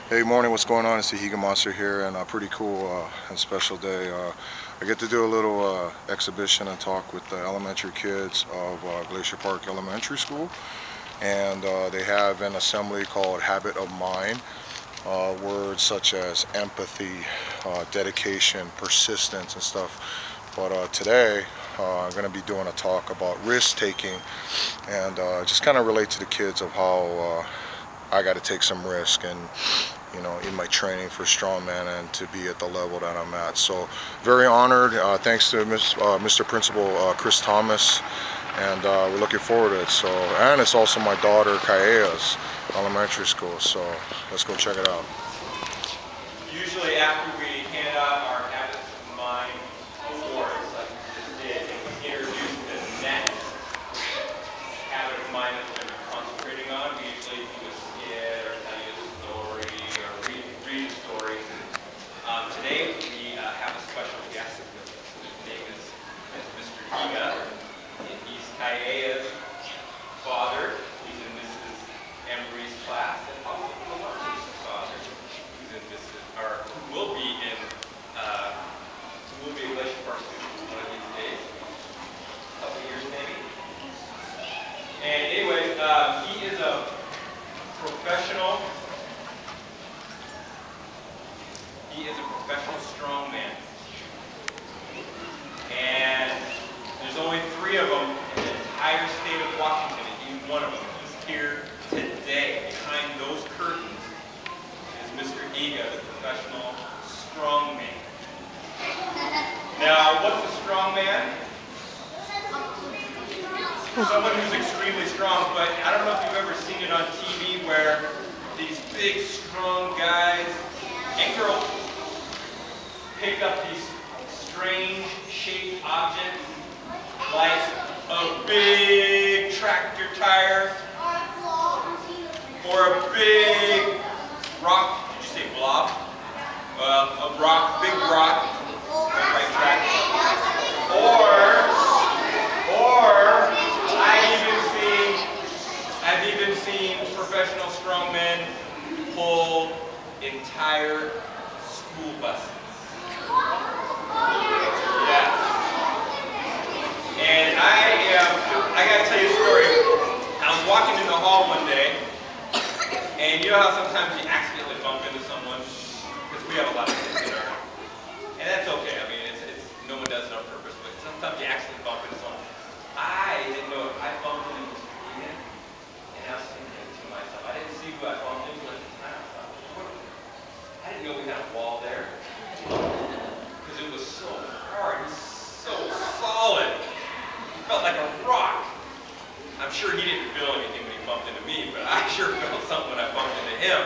Hey, morning, what's going on? It's the HIGA Monster here, and a pretty cool and special day. I get to do a little exhibition and talk with the elementary kids of Glacier Park Elementary School, and they have an assembly called Habit of Mind. Words such as empathy, dedication, persistence, and stuff. But today, I'm going to be doing a talk about risk-taking, and just kind of relate to the kids of how I got to take some risk, and in my training for Strongman, and to be at the level that I'm at. So very honored. Thanks to Mr. Principal Chris Thomas, and we're looking forward to it. So, and it's also my daughter Kaea's elementary school. So let's go check it out. Usually after we hand out our Habits of Mind awards, like we just did, and we introduce the next habit of mind that we're going to be concentrating on, we usually do a skit or tell you a story or read a story. Today we have a special guest with us. His name is Mr. HIGA, and he's Kaea's father. He's in Mrs. Embry's class, and also Lamar's father. Who's in Mrs. or who will be a Glacier Park student one of these days, a couple years maybe. And anyways, he is a professional. He is a professional strongman, and there's only 3 of them in the entire state of Washington, and he's one of them. He's here today. Behind those curtains is Mr. HIGA, the professional strongman. Now, what's a strongman? Someone who's extremely strong, but I don't know if you've ever seen it on TV where these big, strong guys and girls pick up these strange shaped objects like a big tractor tire or a big rock. Did you say blob? Well, a rock, big rock, right track. Or I've even seen professional strongmen pull entire school buses. Yes. And I gotta tell you a story. I was walking in the hall one day, and you know how sometimes you accidentally bump into someone? Because we have a lot of kids in our house. And that's okay. I mean, no one does it on purpose, but sometimes you accidentally bump into someone. I didn't know if I bumped into Mr. HIGA, and I was thinking to myself, I didn't see who I bumped into at the time. I thought, I didn't know we had a wall there. Because it was so hard, so solid. It felt like a rock. I'm sure he didn't feel anything when he bumped into me, but I sure felt something when I bumped into him.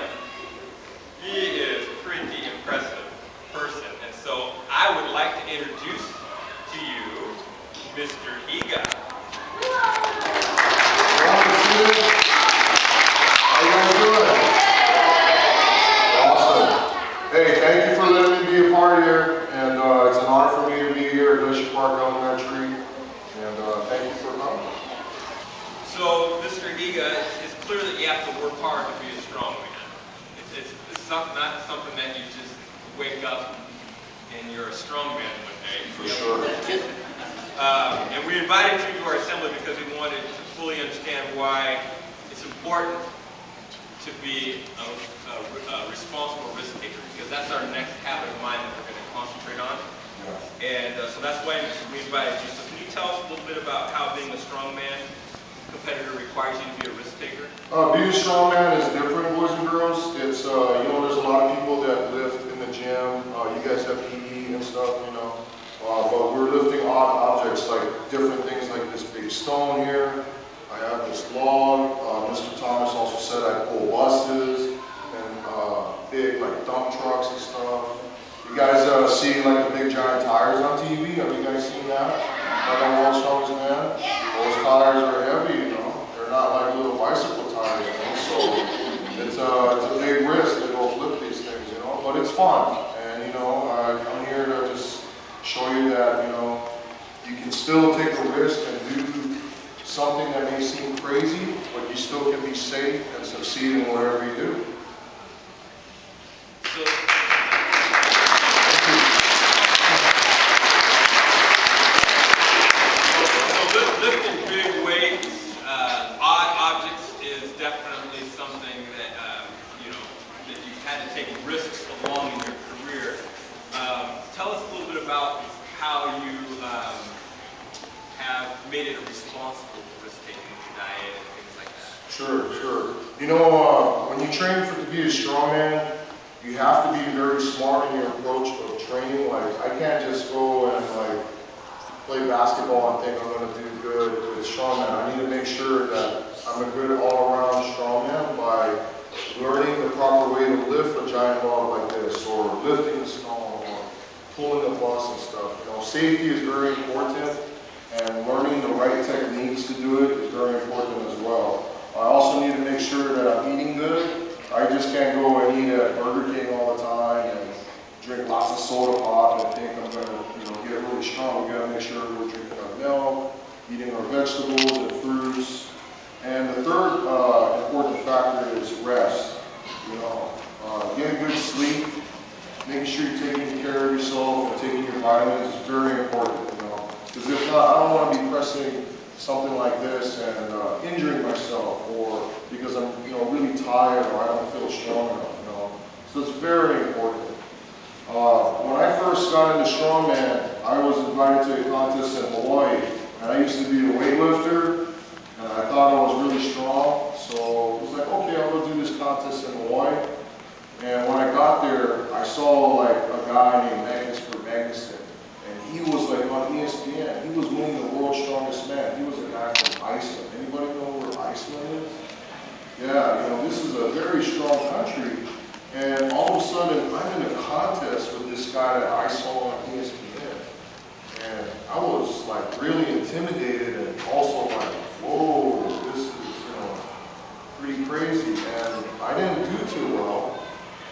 He is a pretty impressive person. And so I would like to introduce to you Mr. HIGA. How you guys doing? Awesome. Hey, thank you for letting me be a part here, and it's an honor for me to be here at Glacier Park Elementary, and thank you for coming. So, Mr. HIGA, it's clear that you have to work hard to be a strong man. It's not something that you just wake up and you're a strong man one day. For sure. And we invited you to our assembly because we wanted to fully understand why it's important to be a responsible risk taker, because that's our next habit of mind that we're going to concentrate on. Yeah. And so that's why we invited you. So can you tell us a little bit about how being a strongman competitor requires you to be a risk taker? Being a strongman is different, boys and girls. It's, there's a lot of people that lift in the gym. You guys have PE and stuff, but we're lifting odd objects, like different things like this big stone here. I have this log. Mr. Thomas also said I pull buses and big like dump trucks and stuff. You guys see like the big giant tires on TV? Have you guys seen that? Like on World's Strongest Man? Those tires are heavy, They're not like little bicycle tires, So it's a big risk to go flip these things, But it's fun, and I'm here to just show you that you can still take a risk and do something that may seem crazy, but you still can be safe and succeed in whatever you do. take risks along in your career. Tell us a little bit about how you have made it a responsible risk-taking with your diet and things like that. Sure. You know, when you train to be a strongman, you have to be very smart in your approach of training. Like, I can't just go and like play basketball and think I'm going to do good with strongman. I need to make sure that I'm a good all-around strongman by learning the proper way to lift a giant log like this, or lifting the stone, or pulling the bus and stuff. You know, safety is very important, and learning the right techniques to do it is very important as well. I also need to make sure that I'm eating good. I just can't go and eat at Burger King all the time and drink lots of soda pop and think I'm going to, get really strong. We got to make sure we're drinking our milk, eating our vegetables and fruits. And the third important factor is rest. Getting good sleep, making sure you're taking care of yourself and taking your vitamins is very important. Because if not, I don't want to be pressing something like this and injuring myself, or because I'm really tired or I don't feel strong enough. So it's very important. When I first got into strongman, I was invited to a contest in Hawaii, and I used to be a weightlifter, and I thought I was really strong. So I was like, okay, I'll go do this contest in Hawaii. And when I got there, I saw like a guy named Magnuson. And he was like on ESPN. He was winning the world's strongest man. He was a guy from Iceland. Anybody know where Iceland is? Yeah, this is a very strong country. And all of a sudden, I'm in a contest with this guy that I saw on ESPN. And I was like really intimidated and also like, whoa, this is, pretty crazy. And I didn't do too well,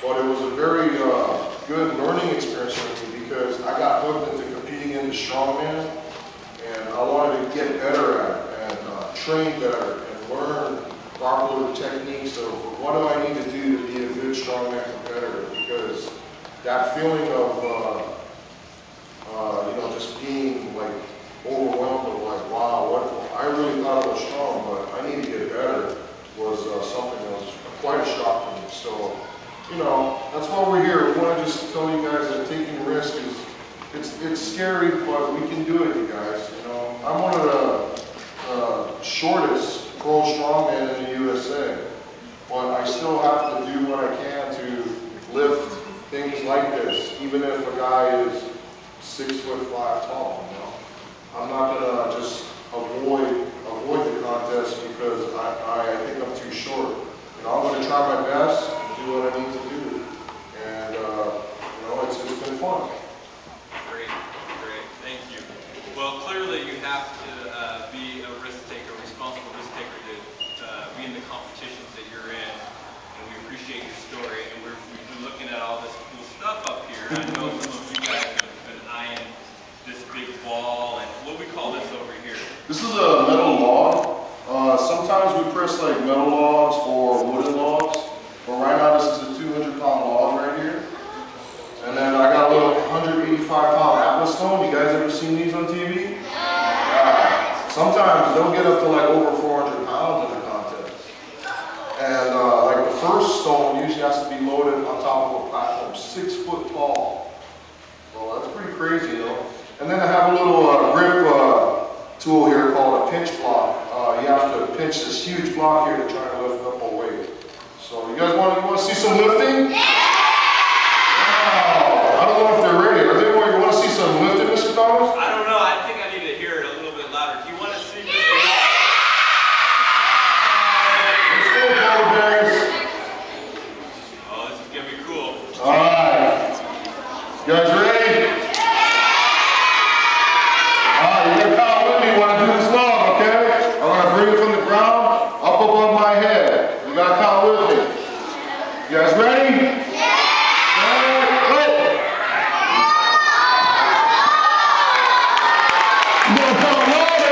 but it was a very good learning experience for me, because I got hooked into competing in the strongman, and I wanted to get better at it and train better and learn proper techniques of what do I need to do to be a good strongman competitor, because that feeling of just being like overwhelmed with like, wow, I really thought I was strong, but I need to get better, was something that was quite a shock for me. So, that's why we're here. We want to just tell you guys that taking risk it's scary, but we can do it, you guys. I'm one of the shortest pro strongman in the USA, but I still have to do what I can to lift things like this, even if a guy is 6'5" tall. I'm not gonna just avoid the contest because I think I'm too short. I'm gonna try my best and do what I need to do, and it's been fun. Great, thank you. Well, clearly you have to be a risk taker, a responsible risk taker to be in the competitions that you're in, and we appreciate your story. And we've been looking at all this cool stuff up here. I know some of you guys have been eyeing this big ball, and what do we call this over here? This is a metal log. Sometimes we press like metal logs or wooden logs, but right now this is a 200-pound log right here. And then I got a little 185-pound Atlas stone. You guys ever seen these on TV? Sometimes they'll get up to like over 400 pounds in a contest. And like the first stone usually has to be loaded on top of a platform 6 foot tall. Well, that's pretty crazy, And then I have a little grip tool here called a pinch block. You have to pinch this huge block here to try to lift up a weight. So you guys want to see some lifting? Yeah! Wow. I don't know if they're ready. Are they ready? You want to see some lifting, Mr. Thomas? I don't know. I think I need to hear it a little bit louder. Do you want to see this? Let's go, Paul Days. Oh, this is going to be cool. All right. You guys ready? You gotta count with me when I do this log, okay? I'm gonna bring it from the ground up above my head. You gotta count with me. You guys ready? Yeah! Go! You gotta count louder.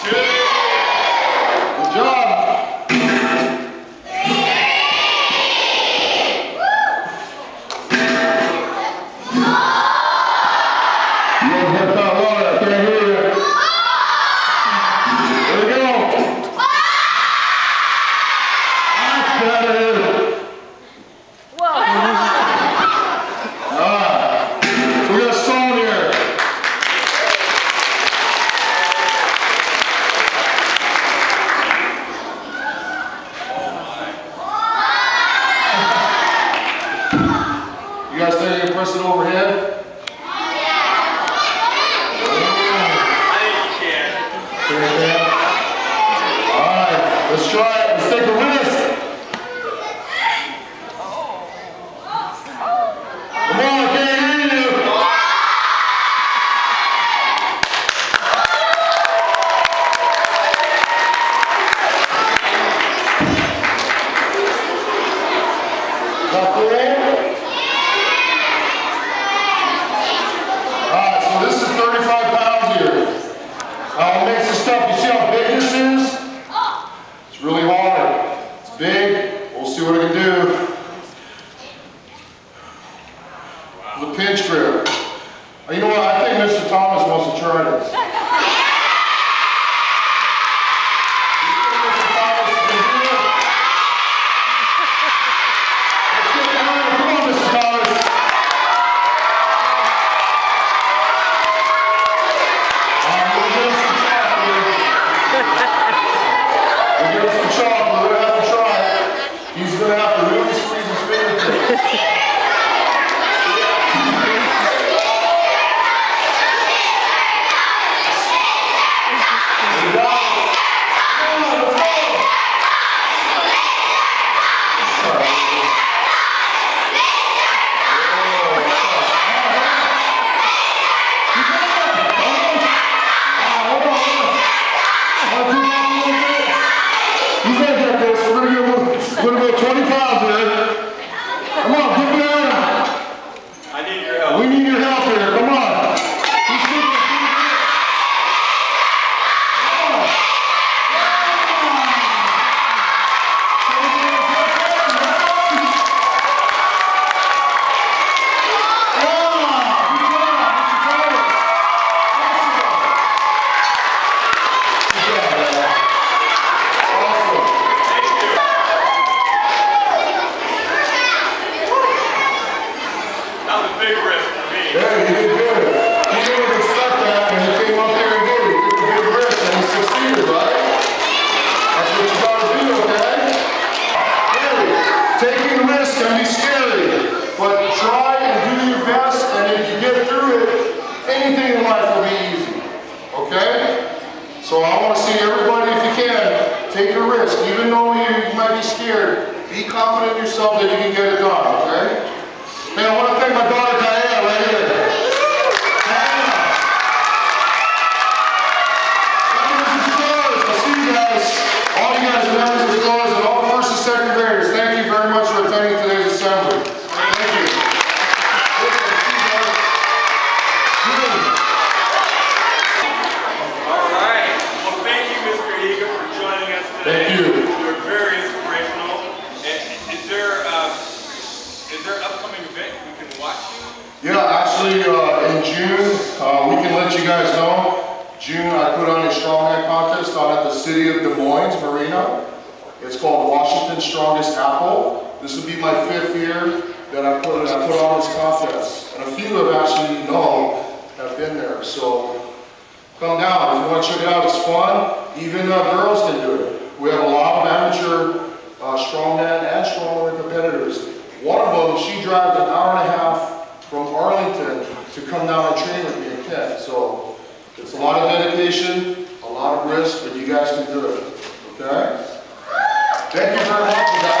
Good job. Here we go. Let's try it. Let's take a risk. Come on, I can't hear you. Got full? Alright, so this is 35 pounds here. It makes this tough. You see how big this is? It's really hard. It's big. We'll see what I can do. The pinch grip. You know what? I think Mr. Thomas wants to try this. So I want to see everybody, if you can, take a risk. Even though you might be scared, be confident in yourself that you can get it done, okay? Hey, I want to thank my daughter Diana right here. Diana. Members of stores, I see you guys. All you guys are members of stores and all first and second graders. Thank you very much for attending today's assembly. Thank you. Thank you. You're very inspirational. Is there upcoming event we can watch you? Yeah, actually in June, we can let you guys know. June, I put on a Strongman contest out at the City of Des Moines Marina. It's called Washington's Strongest Apple. This will be my 5th year that I put on this contest. And a few have been there. So come down. If you want to check it out, it's fun. Even girls can do it. We have a lot of amateur strongman and strongwoman competitors. One of them, she drives an hour and a half from Arlington to come down and train with me in Kent. So it's a lot of dedication, a lot of risk, but you guys can do it. Okay? Thank you very much, you guys.